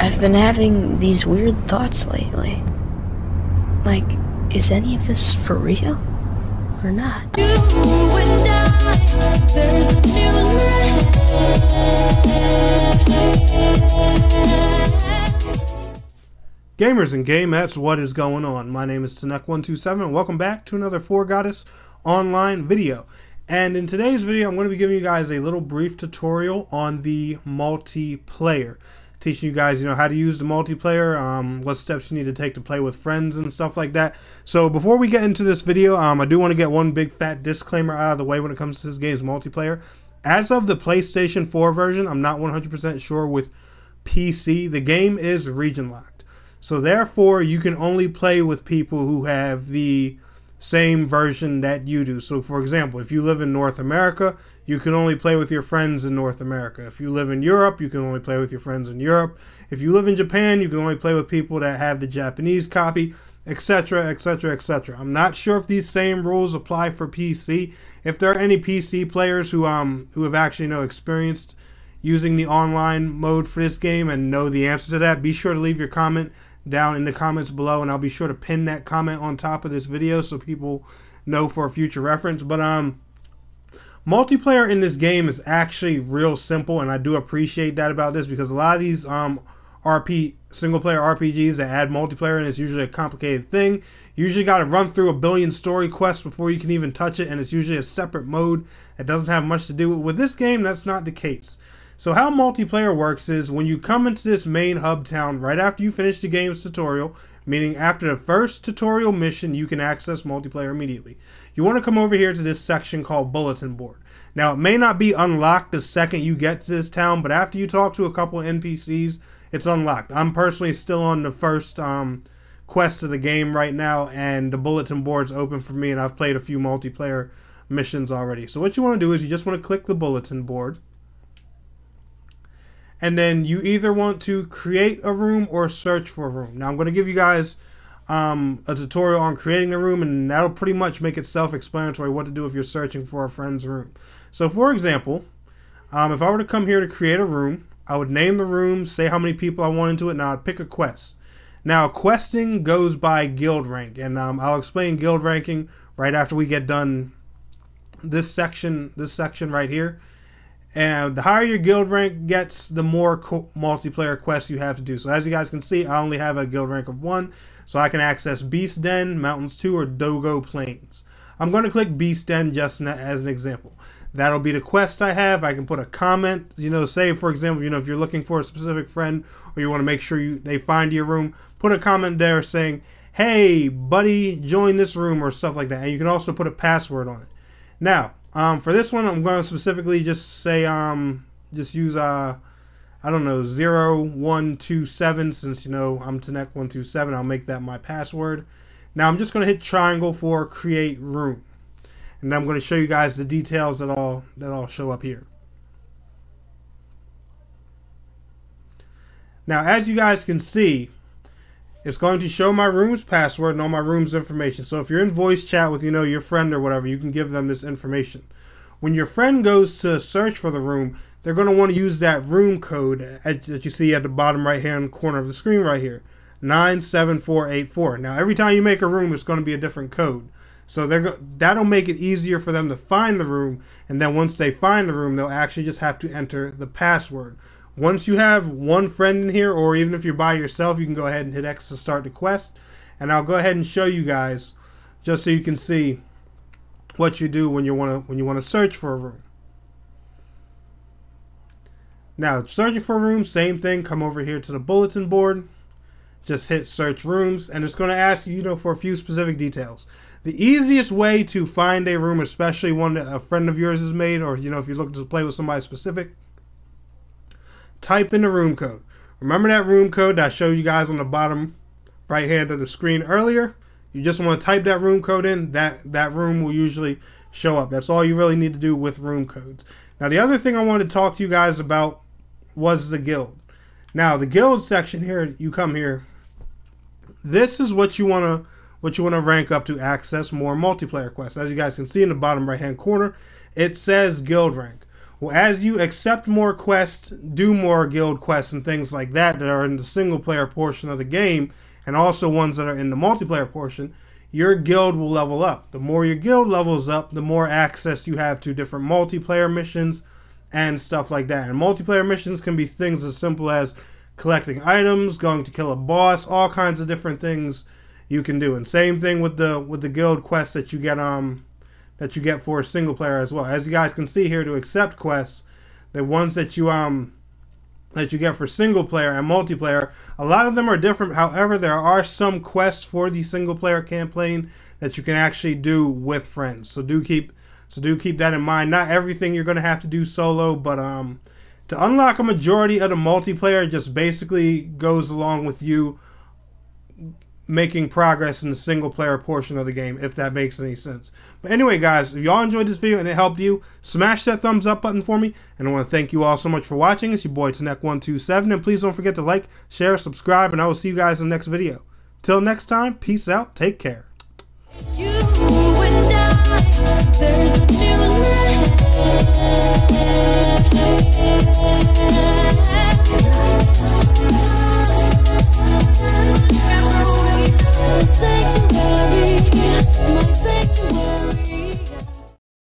I've been having these weird thoughts lately. Like, is any of this for real? Or not? You and I, there's a new Gamers and gamettes, what is going on? My name is Tanek127 and welcome back to another 4Goddess online video. And in today's video I'm going to be giving you guys a little brief tutorial on the multiplayer. Teaching you guys, how to use the multiplayer, what steps you need to take to play with friends and stuff like that. So before we get into this video, I do want to get one big fat disclaimer out of the way when it comes to this game's multiplayer. As of the PlayStation 4 version, I'm not 100% sure with PC, the game is region locked. So therefore, you can only play with people who have the same version that you do. So for example, if you live in North America, you can only play with your friends in North America. If you live in Europe, you can only play with your friends in Europe. If you live in Japan, you can only play with people that have the Japanese copy, etc., etc., etc. I'm not sure if these same rules apply for PC. If there are any PC players who have actually experienced using the online mode for this game and know the answer to that, be sure to leave your comment down in the comments below, and I'll be sure to pin that comment on top of this video so people know for future reference. But multiplayer in this game is actually real simple, and I do appreciate that about this, because a lot of these single player RPGs that add multiplayer, and it's usually a complicated thing. You usually got to run through a billion story quests before you can even touch it, and it's usually a separate mode that doesn't have much to do with it. With this game, that's not the case. So how multiplayer works is when you come into this main hub town right after you finish the game's tutorial, meaning after the first tutorial mission, you can access multiplayer immediately. You want to come over here to this section called Bulletin Board. Now, it may not be unlocked the second you get to this town, but after you talk to a couple of NPCs, it's unlocked. I'm personally still on the first quest of the game right now, and the Bulletin Board's open for me, and I've played a few multiplayer missions already. So what you want to do is you just want to click the Bulletin Board. And then you either want to create a room or search for a room. Now I'm going to give you guys a tutorial on creating a room, and that'll pretty much make it self-explanatory what to do if you're searching for a friend's room. So for example, if I were to come here to create a room, I would name the room, say how many people I want into it. Now I'd pick a quest. Now questing goes by guild rank, and I'll explain guild ranking right after we get done this section right here. And the higher your guild rank gets, the more multiplayer quests you have to do. So as you guys can see, I only have a guild rank of 1, so I can access Beast Den, Mountains 2, or Dogo Plains. I'm going to click Beast Den just as an example. That'll be the quest I have. I can put a comment, say for example, if you're looking for a specific friend, or you want to make sure they find your room, put a comment there saying, hey buddy, join this room, or stuff like that. And you can also put a password on it. Now, for this one, I'm going to specifically just say, just use, I don't know, 0127, since, I'm Tanek127, I'll make that my password. Now, I'm just going to hit triangle for create room. And I'm going to show you guys the details that all show up here. Now, as you guys can see, it's going to show my room's password and all my room's information. So if you're in voice chat with, your friend or whatever, you can give them this information. When your friend goes to search for the room, they're going to want to use that room code that you see at the bottom right-hand corner of the screen right here, 97484. Now, every time you make a room, it's going to be a different code. So that'll make it easier for them to find the room, and then once they find the room, they'll actually just have to enter the password. Once you have one friend in here, or even if you're by yourself, you can go ahead and hit X to start the quest. And I'll go ahead and show you guys, just so you can see what you do when you want to search for a room. Now, searching for a room, same thing. Come over here to the bulletin board, just hit search rooms, and it's going to ask you, for a few specific details. The easiest way to find a room, especially one that a friend of yours has made, or if you're looking to play with somebody specific, type in the room code. Remember that room code that I showed you guys on the bottom right hand of the screen earlier? You just want to type that room code in. That room will usually show up. That's all you really need to do with room codes. Now, the other thing I wanted to talk to you guys about was the guild. Now, the guild section here, you come here. This is what you want to rank up to access more multiplayer quests. As you guys can see in the bottom right hand corner, it says guild rank. Well, as you accept more quests, do more guild quests and things like that that are in the single player portion of the game, and also ones that are in the multiplayer portion, your guild will level up. The more your guild levels up, the more access you have to different multiplayer missions and stuff like that. And multiplayer missions can be things as simple as collecting items, going to kill a boss, all kinds of different things you can do. And same thing with the guild quests that you get for a single player as well. As you guys can see here, to accept quests, the ones that you get for single player and multiplayer, a lot of them are different. However, there are some quests for the single player campaign that you can actually do with friends. So do keep that in mind. Not everything you're going to have to do solo, but to unlock a majority of the multiplayer just basically goes along with you making progress in the single player portion of the game, if that makes any sense. But anyway, guys, if y'all enjoyed this video and it helped you, smash that thumbs up button for me. And I want to thank you all so much for watching. It's your boy Tanek127, and please don't forget to like, share, subscribe, and I will see you guys in the next video. Till next time, peace out, take care. You and I, there's a new life.